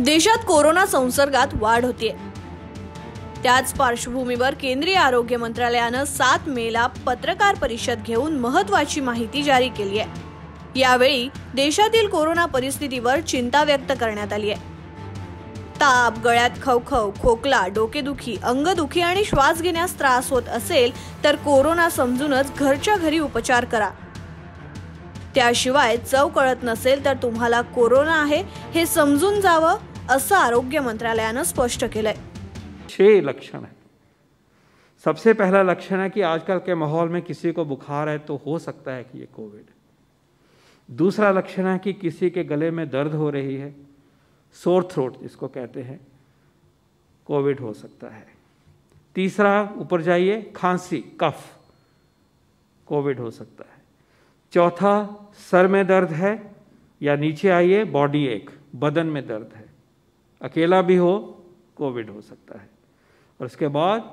देशात कोरोना संसर्गात वाढ होतीये। त्याच पार्श्वभूमीवर केंद्रीय आरोग्य मंत्रालयानं 7 मेला पत्रकार परिषद घेऊन महत्त्वाची माहिती जारी केली आहे। यावेळी देशातील कोरोना परिस्थितीवर चिंता व्यक्त करण्यात आली आहे। ताप, गळ्यात खवखव, खोकला, डोकेदुखी, अंगदुखी आणि श्वास घेण्यास त्रास होत असेल तर कोरोना समजूनच घरच्या घरी उपचार करा। त्याशिवाय चव कळत नसेल तर तुम्हाला कोरोना आहे हे समजून जावं, असं आरोग्य मंत्रालयानं स्पष्ट केलंय। 6 लक्षण है। सबसे पहला लक्षण है कि आजकल के माहौल में किसी को बुखार है तो हो सकता है कि ये कोविड है। दूसरा लक्षण है कि किसी के गले में दर्द हो रही है, सोर थ्रोट जिसको कहते हैं, कोविड हो सकता है। तीसरा, ऊपर जाइए, खांसी, कफ, कोविड हो सकता है। चौथा, सर में दर्द है, या नीचे आइए, बॉडी एक, बदन में दर्द है, अकेला भी हो, कोविड हो सकता है। और उसके बाद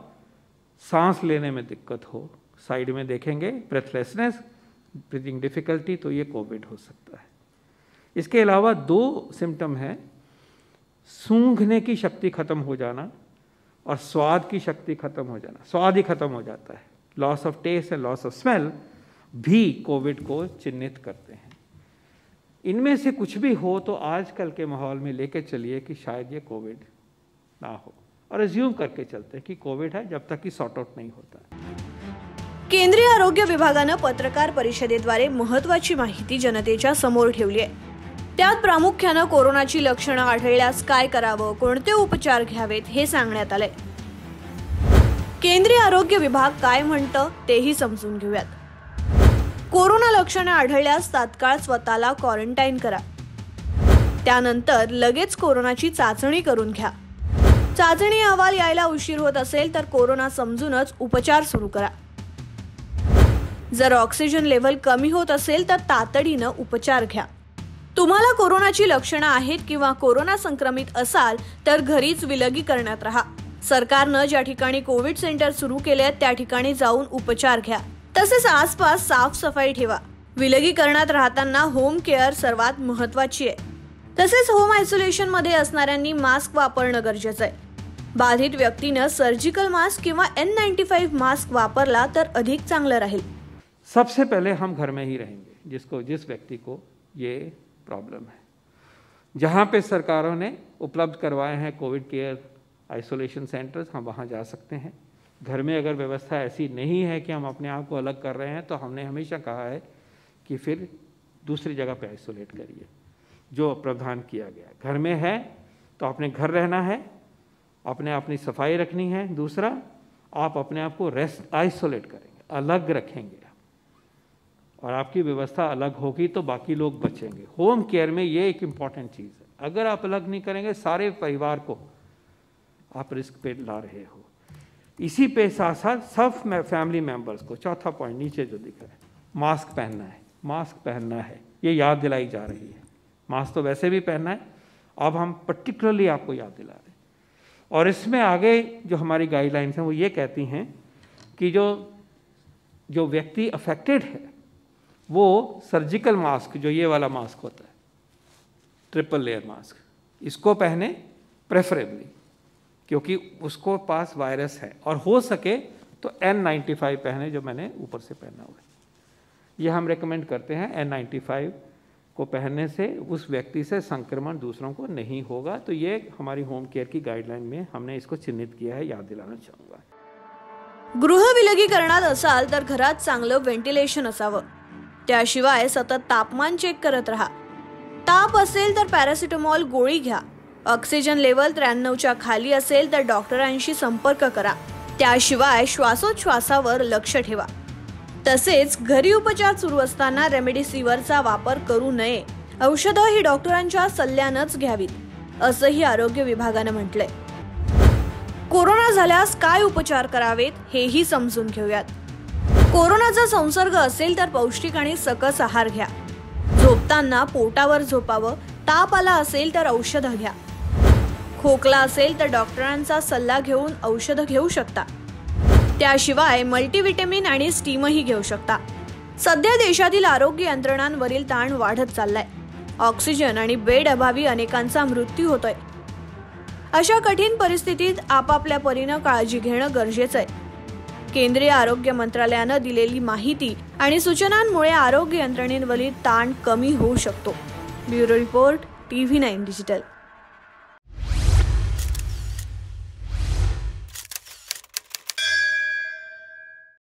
सांस लेने में दिक्कत हो, साइड में देखेंगे, ब्रेथलेसनेस, ब्रीदिंग डिफिकल्टी, तो ये कोविड हो सकता है। इसके अलावा 2 सिम्टम हैं, सूंघने की शक्ति खत्म हो जाना और स्वाद की शक्ति खत्म हो जाना। स्वाद ही खत्म हो जाता है, loss of taste and loss of smell भी कोविड को चिन्हित करते हैं। इनमें से कुछ भी हो तो आजकल के माहौल में लेके चलिए कि शायद ये कोविड ना हो, और अज्यूम करके चलते हैं कि कोविड है जब तक कि सॉर्ट आउट नहीं होता। केंद्रीय आरोग्य विभागानं पत्रकार परिषदेद्वारे महत्त्वाची माहिती जनतेच्या समोर ठेवली आहे। त्यात प्रामुख्यानं कोरोनाची लक्षणं आढळल्यास काय करावं, कोणते उपचार घ्यावेत हे सांगण्यात आले। केंद्रीय आरोग्य विभाग काय म्हणतं तेही समजून घेऊयात। कोरोना लक्षणं आढळल्यास तात्काळ स्वतःला क्वारंटाईन करा। त्यानंतर लगेच कोरोनाची चाचणी करून घ्या। चाचणी अहवाल यायला उशीर होत असेल तर कोरोना समजूनच उपचार सुरू करा। जर ऑक्सिजन लेव्हल कमी होत असेल तर तातडीनं उपचार घ्या। तुम्हाला कोरोनाची लक्षणं आहेत किंवा कोरोना संक्रमित असाल तर घरीच विलगीकरणात राहा। सरकारनं ज्या ठिकाणी कोविड सेंटर सुरू केले आहेत त्या ठिकाणी जाऊन उपचार घ्या। तसेच आसपास साफसफाई ठेवा। विलगीकरणात राहताना होम केअर सर्वात महत्त्वाची आहे। तसेच होम आयसोलेशन मध्ये असणाऱ्यांनी मास्क वापरणं गरजेचं आहे। बाधित व्यक्तीनं सर्जिकल मास्क किंवा N95 मास्क वापरला तर अधिक चांगलं राहील। सबसे पहले हम घर में ही रहेंगे जिस व्यक्ति को ये प्रॉब्लम है। जहाँ पे सरकारों ने उपलब्ध करवाए हैं कोविड केयर आइसोलेशन सेंटर्स, हम वहाँ जा सकते हैं। घर में अगर व्यवस्था ऐसी नहीं है कि हम अपने आप को अलग कर रहे हैं तो हमने हमेशा कहा है कि फिर दूसरी जगह पे आइसोलेट करिए, जो प्रावधान किया गया। घर में है तो अपने घर रहना है, अपनी सफाई रखनी है। दूसरा, आप अपने आप को आइसोलेट करेंगे, अलग रखेंगे, और आपकी व्यवस्था अलग होगी तो बाकी लोग बचेंगे। होम केयर में ये एक इम्पॉर्टेंट चीज़ है। अगर आप अलग नहीं करेंगे सारे परिवार को आप रिस्क पे ला रहे हो। इसी पे साथ साथ सब फैमिली मेंबर्स को, चौथा पॉइंट नीचे जो दिख रहा है, मास्क पहनना है। मास्क पहनना है, ये याद दिलाई जा रही है। मास्क तो वैसे भी पहनना है, अब हम पर्टिकुलरली आपको याद दिला रहे हैं। और इसमें आगे जो हमारी गाइडलाइंस हैं वो ये कहती हैं कि जो व्यक्ति अफेक्टेड है वो सर्जिकल मास्क, जो ये वाला मास्क होता है, ट्रिपल लेयर मास्क, इसको पहने प्रेफरेबली, क्योंकि उसको पास वायरस है। और हो सके तो N95 पहने, जो मैंने ऊपर से पहना हुआ है। ये हम रेकमेंड करते हैं। N95 को पहनने से उस व्यक्ति से संक्रमण दूसरों को नहीं होगा। तो ये हमारी होम केयर की गाइडलाइन में हमने इसको चिन्हित किया है, याद दिलाना चाहूँगा। गृह विलगीकरणात असाल तर घरात चांगलं व्हेंटिलेशन असावं। त्याशिवाय सतत तापमान चेक करत राहा। ताप असेल तर पॅरासिटामॉल गोळी घ्या। ऑक्सिजन लेवल 93च्या खाली असेल तर डॉक्टरांशी संपर्क करा। त्याशिवाय श्वासोच्छवासावर लक्ष ठेवा। तसेच घरी उपचार सुरू असताना रेमडेसिवीरचा वापर करू नये। औषधं ही डॉक्टरांच्या सल्ल्यानंच घ्यावीत, असंही आरोग्य विभागानं म्हटलंय। कोरोना झाल्यास काय उपचार करावेत हेही समजून घेऊयात। कोरोनाचा संसर्ग असेल तर पौष्टिक आणि सकस आहार घ्या। झोपताना पोटावर झोपावं। ताप आला असेल तर औषधं घ्या। खोकला असेल तर डॉक्टरांचा सल्ला घेऊन औषधं घेऊ शकता। त्याशिवाय मल्टीव्हिटॅमिन आणि स्टीमही घेऊ शकता। सध्या देशातील आरोग्य यंत्रणांवरील ताण वाढत चाललाय। ऑक्सिजन आणि बेड अभावी अनेकांचा मृत्यू होतोय। अशा कठीण परिस्थितीत आपापल्या परीनं काळजी घेणं गरजेचं आहे. केंद्रीय आरोग्य मंत्रालयानं दिलेली माहिती आणि सूचनांमुळे आरोग्य यंत्रणेवरील ताण कमी होऊ शकतो. Bureau report, TV9 digital.